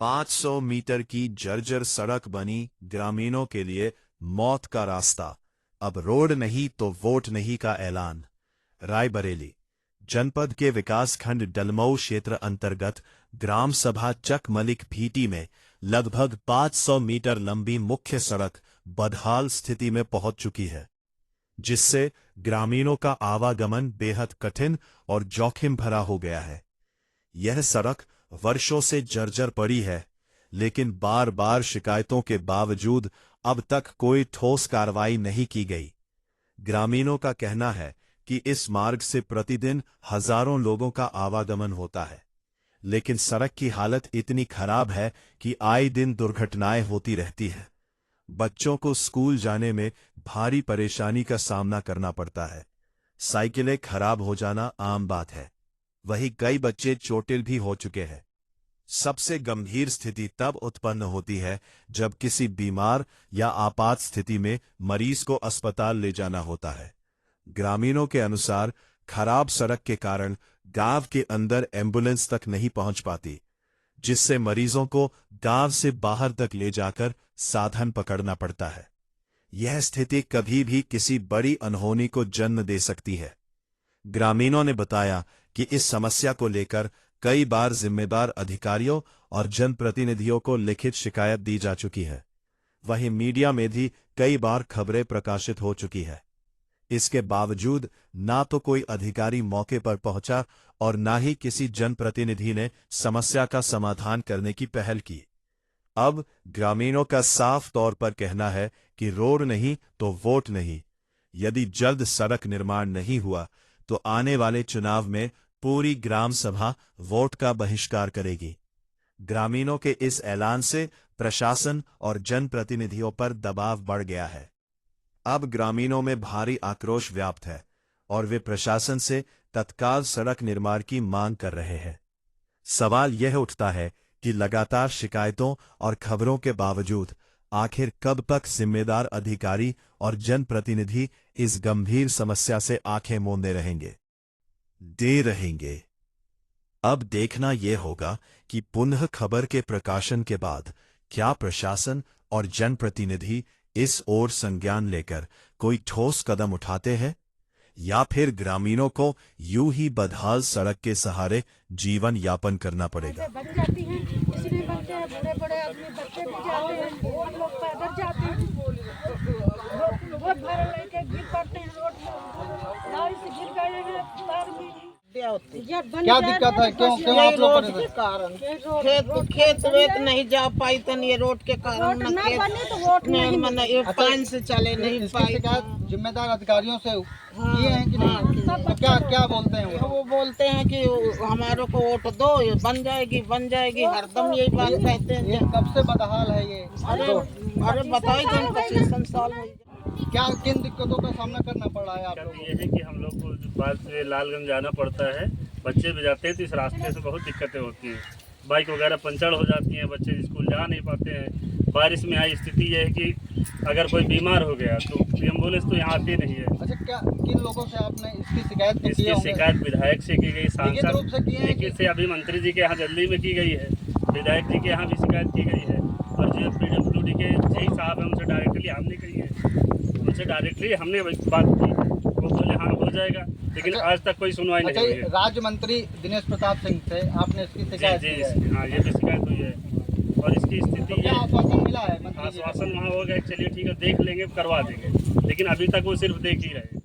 500 metre की जर्जर सड़क बनी ग्रामीणों के लिए मौत का रास्ता। अब रोड नहीं तो वोट नहीं का ऐलान। रायबरेली जनपद के विकासखंड डलमऊ क्षेत्र अंतर्गत ग्राम सभा चक मलिक भीटी में लगभग 500 मीटर लंबी मुख्य सड़क बदहाल स्थिति में पहुंच चुकी है, जिससे ग्रामीणों का आवागमन बेहद कठिन और जोखिम भरा हो गया है। यह सड़क वर्षों से जर्जर पड़ी है, लेकिन बार बार शिकायतों के बावजूद अब तक कोई ठोस कार्रवाई नहीं की गई। ग्रामीणों का कहना है कि इस मार्ग से प्रतिदिन हजारों लोगों का आवागमन होता है, लेकिन सड़क की हालत इतनी खराब है कि आए दिन दुर्घटनाएं होती रहती है। बच्चों को स्कूल जाने में भारी परेशानी का सामना करना पड़ता है। साइकिलें खराब हो जाना आम बात है। वहीं कई बच्चे चोटिल भी हो चुके हैं। सबसे गंभीर स्थिति तब उत्पन्न होती है जब किसी बीमार या आपात स्थिति में मरीज को अस्पताल ले जाना होता है। ग्रामीणों के अनुसार खराब सड़क के कारण गांव के अंदर एम्बुलेंस तक नहीं पहुंच पाती, जिससे मरीजों को गांव से बाहर तक ले जाकर साधन पकड़ना पड़ता है। यह स्थिति कभी भी किसी बड़ी अनहोनी को जन्म दे सकती है। ग्रामीणों ने बताया कि इस समस्या को लेकर कई बार जिम्मेदार अधिकारियों और जनप्रतिनिधियों को लिखित शिकायत दी जा चुकी है। वहीं मीडिया में भी कई बार खबरें प्रकाशित हो चुकी है। इसके बावजूद ना तो कोई अधिकारी मौके पर पहुंचा और ना ही किसी जनप्रतिनिधि ने समस्या का समाधान करने की पहल की। अब ग्रामीणों का साफ तौर पर कहना है कि रोड नहीं तो वोट नहीं। यदि जल्द सड़क निर्माण नहीं हुआ तो आने वाले चुनाव में पूरी ग्राम सभा वोट का बहिष्कार करेगी। ग्रामीणों के इस ऐलान से प्रशासन और जनप्रतिनिधियों पर दबाव बढ़ गया है। अब ग्रामीणों में भारी आक्रोश व्याप्त है और वे प्रशासन से तत्काल सड़क निर्माण की मांग कर रहे हैं। सवाल यह उठता है कि लगातार शिकायतों और खबरों के बावजूद आखिर कब तक जिम्मेदार अधिकारी और जनप्रतिनिधि इस गंभीर समस्या से आंखें मूंदे रहेंगे। अब देखना यह होगा कि पुनः खबर के प्रकाशन के बाद क्या प्रशासन और जनप्रतिनिधि इस ओर संज्ञान लेकर कोई ठोस कदम उठाते हैं, या फिर ग्रामीणों को यूं ही बदहाल सड़क के सहारे जीवन यापन करना पड़ेगा। बन जाती हैं, किसी नहीं बनते हैं, बड़े बड़े आदमी बच्चे भी जाते हैं, और लोग पैदल जाते हैं, बहुत भर लेके गिर पड़ते हैं रोड पर, गाड़ी से गिर गए हैं, पैर में क्या दिक्कत है? क्यों आप लोग रोड के कारण खेत वेत नहीं जा पाई तन ये रोड के कारण रोड ना बने तो वोट नहीं ये पानी से चले नहीं पाई। जिम्मेदार अधिकारियों से किए हैं कि नहीं? तो क्या बोलते हैं वो बोलते हैं कि हमारे को वोट दो, ये बन जाएगी हरदम यही बात कहते हैं। ये कब से बदहाल है ये? अरे बताइए 25 साल हो गए। क्या किन दिक्कतों का सामना करना पड़ रहा है आप लोगों को? ये है कि हम लोग को बाद से लालगंज जाना पड़ता है, बच्चे भी जाते हैं तो इस रास्ते से बहुत दिक्कतें होती हैं। बाइक वगैरह पंचर हो जाती हैं, बच्चे स्कूल जा नहीं पाते हैं। बारिश में आई स्थिति यह है कि अगर कोई बीमार हो गया तो एम्बुलेंस तो यहाँ आती नहीं है। अच्छा, क्या किन लोगों से आपने इसकी शिकायत की? इसकी शिकायत विधायक से की गई, सांसद से अभी मंत्री जी के यहाँ जल्दी में की गई है, विधायक जी के यहाँ भी शिकायत की गई है, और जो PWD के जय साहब है उनसे डायरेक्टली हमने कही है। उनसे डायरेक्टली हमने बात की, वो बोले हाँ हो जाएगा, लेकिन आज तक कोई सुनवाई नहीं हुई है। राज्य मंत्री दिनेश प्रताप सिंह से आपने इसकी शिकायत की है? हाँ, ये भी शिकायत हुई है, और इसकी स्थिति क्या आश्वासन मिला है? आश्वासन वहाँ हो गया, चलिए ठीक है देख लेंगे, करवा देंगे, लेकिन अभी तक वो सिर्फ देख ही रहे।